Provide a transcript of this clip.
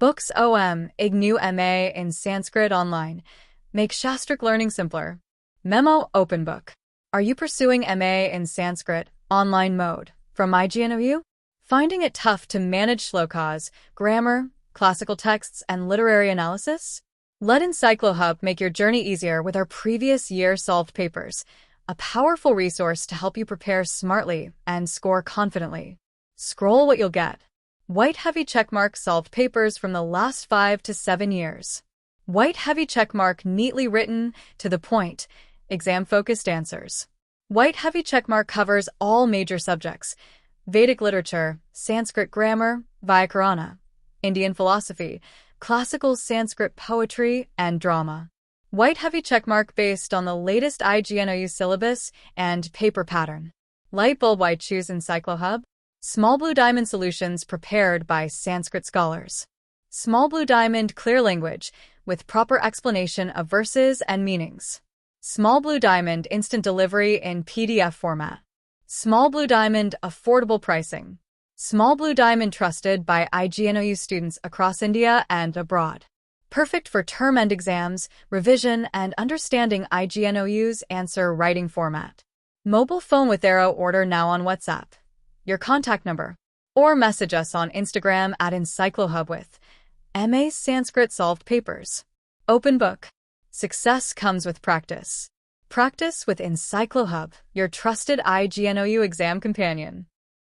Books Ignou MA in Sanskrit online. Make Shastric learning simpler. Memo Open Book. Are you pursuing MA in Sanskrit online mode from Ignou? Finding it tough to manage shlokas, grammar, classical texts, and literary analysis? Let EncycloHub make your journey easier with our previous year solved papers, a powerful resource to help you prepare smartly and score confidently. Scroll what you'll get. White heavy checkmark solved papers from the last 5 to 7 years. White heavy checkmark neatly written, to the point, exam-focused answers. White heavy checkmark covers all major subjects: Vedic literature, Sanskrit grammar, Vyakarana, Indian philosophy, classical Sanskrit poetry, and drama. White heavy checkmark based on the latest Ignou syllabus and paper pattern. Light bulb white choose EncycloHub. Small blue diamond solutions prepared by Sanskrit scholars. Small blue diamond clear language with proper explanation of verses and meanings. Small blue diamond instant delivery in PDF format. Small blue diamond affordable pricing. Small blue diamond trusted by Ignou students across India and abroad. Perfect for term-end exams, revision, and understanding Ignou's answer writing format. Mobile phone with Arrow order now on WhatsApp, your contact number, or message us on Instagram at EncycloHub with MA Sanskrit solved papers. Open book. Success comes with practice. Practice with EncycloHub, your trusted Ignou exam companion.